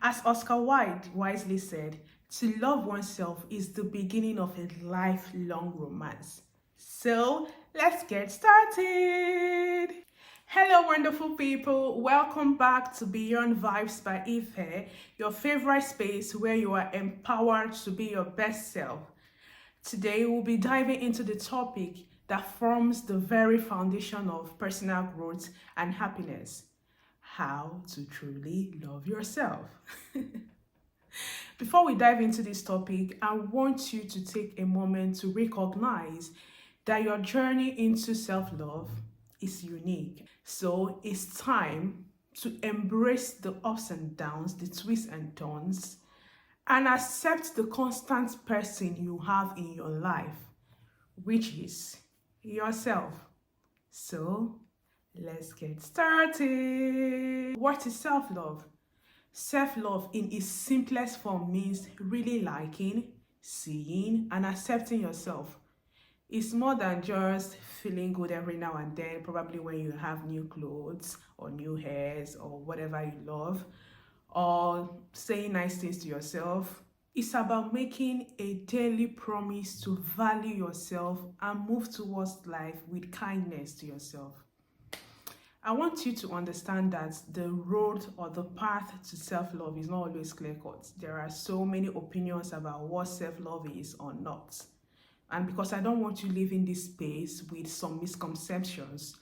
As Oscar Wilde wisely said, to love oneself is the beginning of a lifelong romance. So let's get started. Hello, wonderful people. Welcome back to Beyond Vibes by Ife, your favorite space where you are empowered to be your best self. Today, we'll be diving into the topic that forms the very foundation of personal growth and happiness: how to truly love yourself. Before we dive into this topic, I want you to take a moment to recognize that your journey into self love is unique. So it's time to embrace the ups and downs, the twists and turns, and accept the constant person you have in your life, which is yourself. So let's get started. What is self love? Self love, in its simplest form, means really liking, seeing, and accepting yourself. It's more than just feeling good every now and then, probably when you have new clothes or new hairs or whatever you love, or saying nice things to yourself. It's about making a daily promise to value yourself and move towards life with kindness to yourself. I want you to understand that the road or the path to self-love is not always clear-cut. There are so many opinions about what self-love is or not. And because I don't want you living this space with some misconceptions,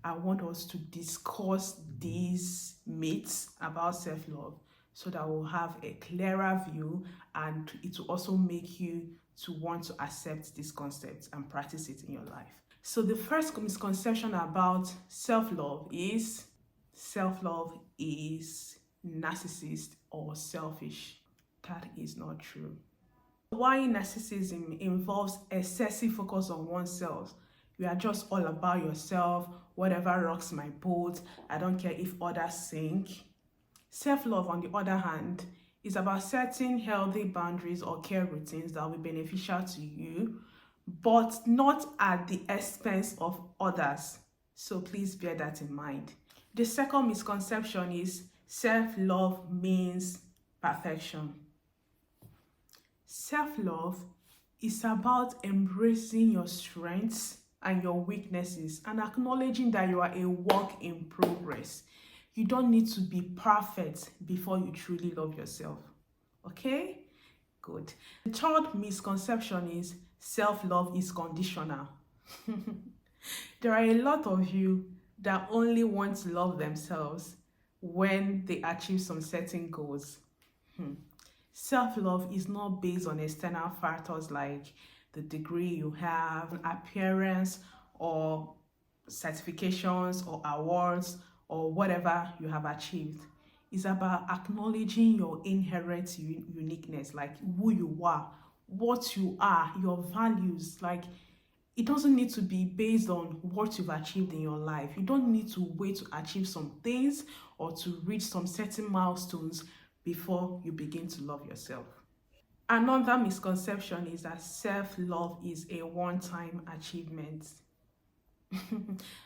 I want us to discuss these myths about self-love so that we'll have a clearer view, and it will also make you to want to accept this concept and practice it in your life. So the first misconception about self-love is narcissist or selfish. That is not true. Why narcissism involves excessive focus on oneself. You are just all about yourself, whatever rocks my boat, I don't care if others sink. Self-love, on the other hand, is about setting healthy boundaries or care routines that will be beneficial to you, but not at the expense of others. So please bear that in mind. The second misconception is self-love means perfection. Self-love is about embracing your strengths and your weaknesses and acknowledging that you are a work in progress. You don't need to be perfect before you truly love yourself. Okay? Good. The third misconception is self-love is conditional. There are a lot of you that only want to love themselves when they achieve some certain goals. Self-love is not based on external factors like the degree you have, appearance, or certifications or awards or whatever you have achieved. It's about acknowledging your inherent uniqueness, like who you are, what you are, your values. Like, it doesn't need to be based on what you've achieved in your life. You don't need to wait to achieve some things or to reach some certain milestones before you begin to love yourself. Another misconception is that self-love is a one-time achievement.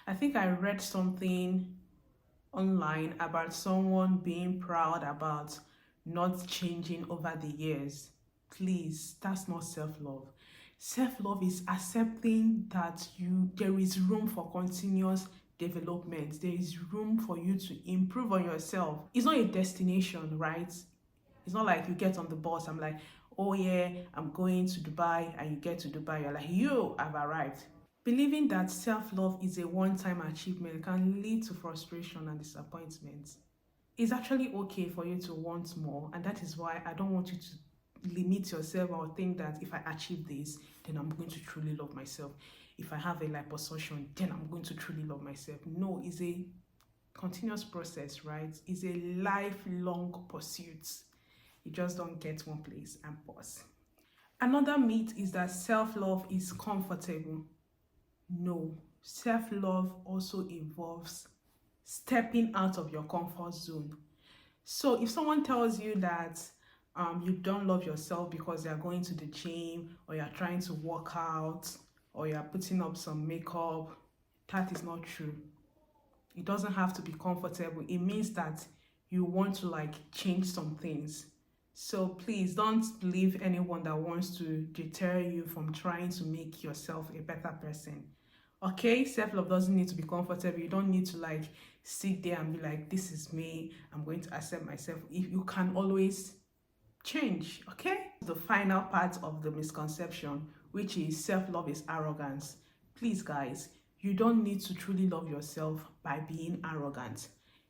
I think I read something online about someone being proud about not changing over the years. Please, that's not self-love. Self-love is accepting that there is room for continuous development. There is room for you to improve on yourself. It's not a destination, right? It's not like you get on the bus, I'm like, oh yeah, I'm going to Dubai, and you get to Dubai, you're like, I've arrived. Believing that self-love is a one-time achievement can lead to frustration and disappointment. It's actually okay for you to want more, and that is why I don't want you to limit yourself or think that if I achieve this, then I'm going to truly love myself. If I have a liposuction, then I'm going to truly love myself. No, it's a continuous process, right? It's a lifelong pursuit. You just don't get one place and pause. Another myth is that self-love is comfortable. No, self-love also involves stepping out of your comfort zone. So if someone tells you that you don't love yourself because you're going to the gym or you're trying to work out or you're putting up some makeup, that is not true. It doesn't have to be comfortable. It means that you want to like change some things. So please don't believe anyone that wants to deter you from trying to make yourself a better person. Okay, self-love doesn't need to be comfortable. You don't need to like sit there and be like, this is me, I'm going to accept myself. If you can always change. Okay, the final part of the misconception, which is self-love is arrogance. Please guys, you don't need to truly love yourself by being arrogant.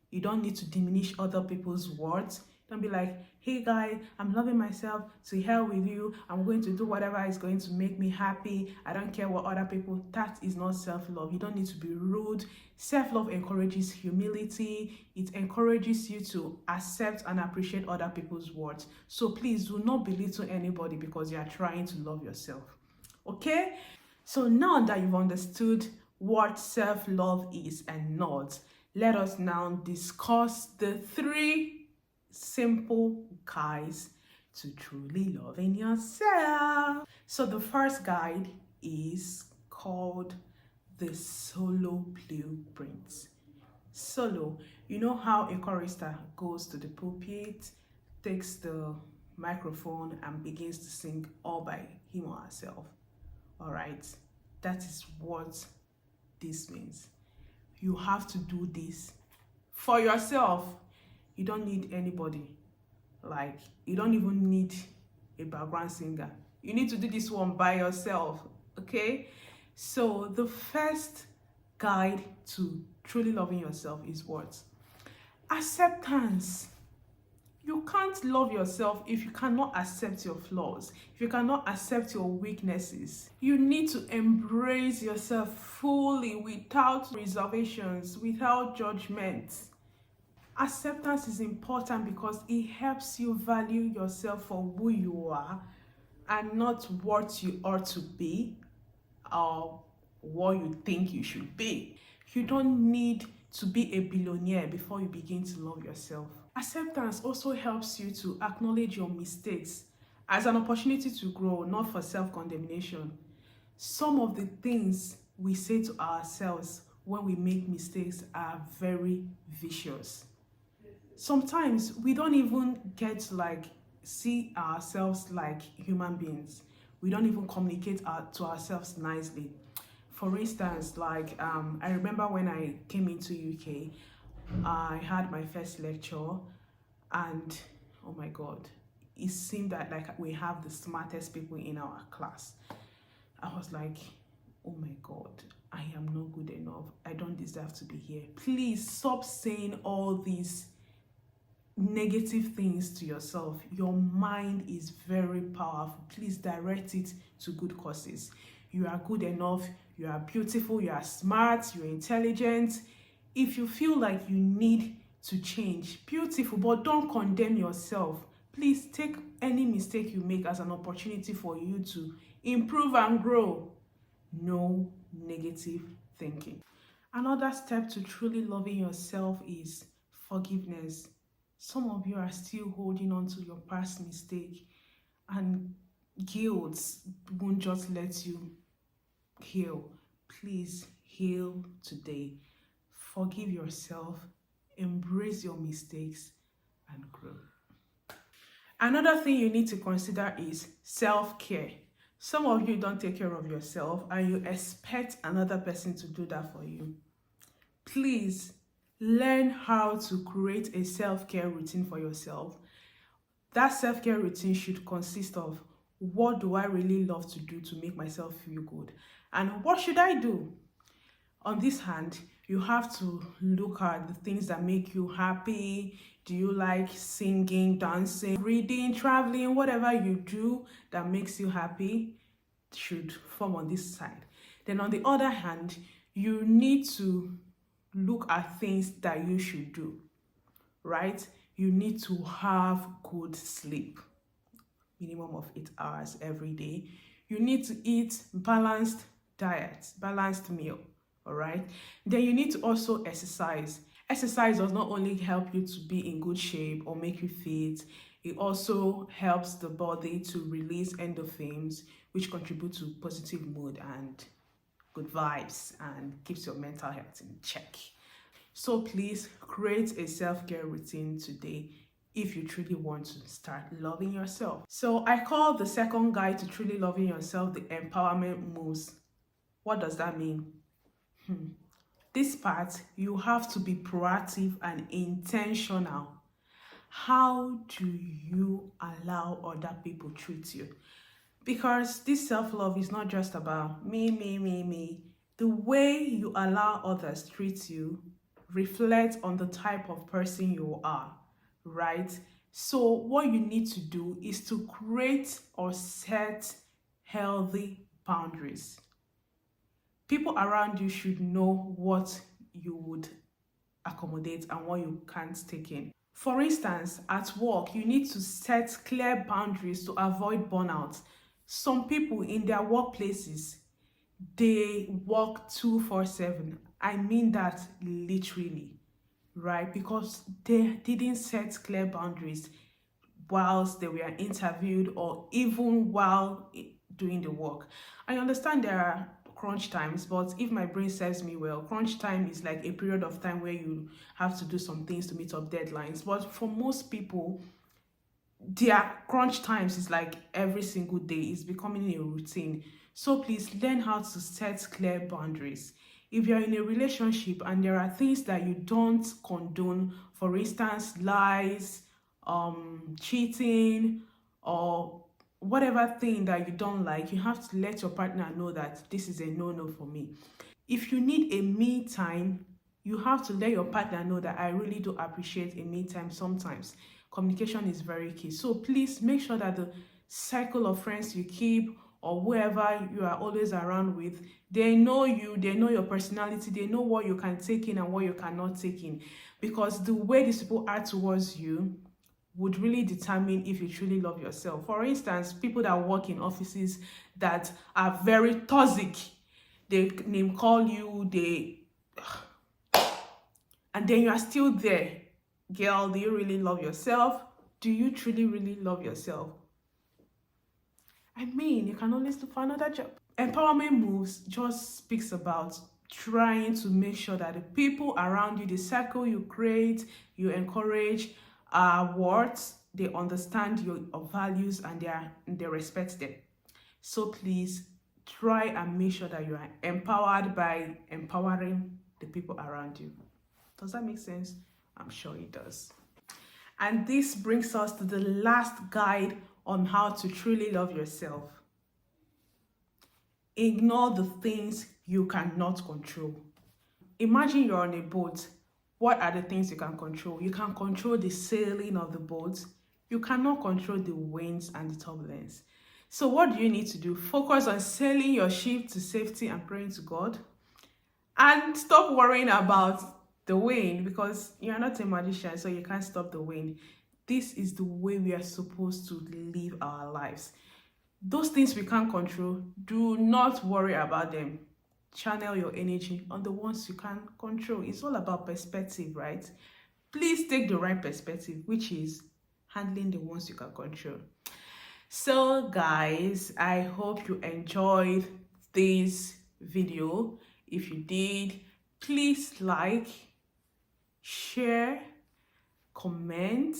You don't need to diminish other people's words. Don't be like, hey guys, I'm loving myself, to hell with you, I'm going to do whatever is going to make me happy, I don't care what other people. That is not self-love. You don't need to be rude. Self-love encourages humility. It encourages you to accept and appreciate other people's words. So please do not belittle anybody because you are trying to love yourself. Okay, so now that you've understood what self-love is and not, let us now discuss the 3 simple guides to truly loving yourself. So the first guide is called the solo blueprint. Solo, you know how a chorister goes to the pulpit, takes the microphone and begins to sing all by him or herself. All right, that is what this means. You have to do this for yourself. You don't need anybody. Like, you don't even need a background singer. You need to do this one by yourself. Okay, so the first guide to truly loving yourself is what? Acceptance. You can't love yourself if you cannot accept your flaws, if you cannot accept your weaknesses. You need to embrace yourself fully without reservations, without judgment. Acceptance is important because it helps you value yourself for who you are and not what you ought to be or what you think you should be. You don't need to be a billionaire before you begin to love yourself. Acceptance also helps you to acknowledge your mistakes as an opportunity to grow, not for self-condemnation. Some of the things we say to ourselves when we make mistakes are very vicious. Sometimes we don't even get to like see ourselves like human beings. We don't even communicate to ourselves nicely. For instance, like I remember when I came into UK, I had my first lecture and oh my god, it seemed that like we have the smartest people in our class. I was like, oh my god, I am not good enough. I don't deserve to be here. Please stop saying all these negative things to yourself. Your mind is very powerful. Please direct it to good causes. You are good enough, you are beautiful, you are smart, you're intelligent. If you feel like you need to change, beautiful, but don't condemn yourself. Please take any mistake you make as an opportunity for you to improve and grow. No negative thinking. Another step to truly loving yourself is forgiveness. Some of you are still holding on to your past mistake, and guilt won't just let you heal. Please heal today. Forgive yourself, embrace your mistakes, and grow. Another thing you need to consider is self-care. Some of you don't take care of yourself and you expect another person to do that for you. Please learn how to create a self-care routine for yourself. That self-care routine should consist of, what do I really love to do to make myself feel good? And what should I do? On this hand, you have to look at the things that make you happy. Do you like singing, dancing, reading, traveling? Whatever you do that makes you happy should form on this side. Then on the other hand, you need to look at things that you should do, right? You need to have good sleep, minimum of 8 hours every day. You need to eat balanced diet, balanced meal, all right? Then you need to also exercise. Exercise does not only help you to be in good shape or make you fit, it also helps the body to release endorphins, which contribute to positive mood and good vibes and keeps your mental health in check. So please create a self-care routine today if you truly want to start loving yourself. So I call the second guide to truly loving yourself the empowerment moves. What does that mean? This part, you have to be proactive and intentional. How do you allow other people treat you? Because this self-love is not just about me. The way you allow others treat you reflects on the type of person you are, right? So what you need to do is to create or set healthy boundaries. People around you should know what you would accommodate and what you can't take in. For instance, at work, you need to set clear boundaries to avoid burnout. Some people in their workplaces, they work 24/7. I mean that literally, right? Because they didn't set clear boundaries whilst they were interviewed or even while doing the work. I understand there are crunch times, but if my brain serves me well, crunch time is like a period of time where you have to do some things to meet up deadlines. But for most people, their crunch times is like every single day. It's becoming a routine. So please learn how to set clear boundaries. If you're in a relationship and there are things that you don't condone, for instance, lies, cheating, or whatever thing that you don't like, you have to let your partner know that this is a no-no for me. If you need a me time, you have to let your partner know that I really do appreciate a me time sometimes. Communication is very key. So please make sure that the circle of friends you keep or whoever you are always around with, they know you, they know your personality, they know what you can take in and what you cannot take in. Because the way these people are towards you would really determine if you truly love yourself. For instance, people that work in offices that are very toxic, they name call you, and then you are still there. Girl, do you really love yourself? Do you truly, really love yourself? I mean, you can always look for another job. Empowerment moves just speaks about trying to make sure that the people around you, the circle you create, you encourage, are worth, they understand your values and they respect them. So please try and make sure that you are empowered by empowering the people around you. Does that make sense? I'm sure it does. And this brings us to the last guide on how to truly love yourself. Ignore the things you cannot control. Imagine you're on a boat. What are the things you can control? You can control the sailing of the boat. You cannot control the winds and the turbulence. So what do you need to do? Focus on sailing your ship to safety and praying to God. And stop worrying about the wind, because you're not a magician, so you can't stop the wind. This is the way we are supposed to live our lives. Those things we can't control, do not worry about them. Channel your energy on the ones you can control. It's all about perspective, right? Please take the right perspective, which is handling the ones you can control. So guys, I hope you enjoyed this video. If you did, please like, share, comment,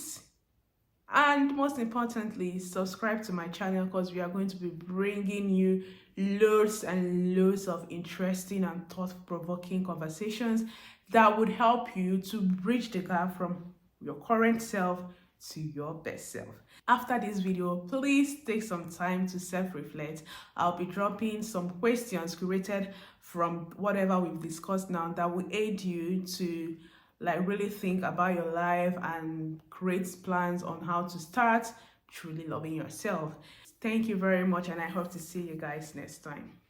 and most importantly, subscribe to my channel, because we are going to be bringing you loads and loads of interesting and thought-provoking conversations that would help you to bridge the gap from your current self to your best self. After this video, please take some time to self-reflect. I'll be dropping some questions curated from whatever we've discussed now that will aid you to really think about your life and create plans on how to start truly loving yourself. Thank you very much, and I hope to see you guys next time.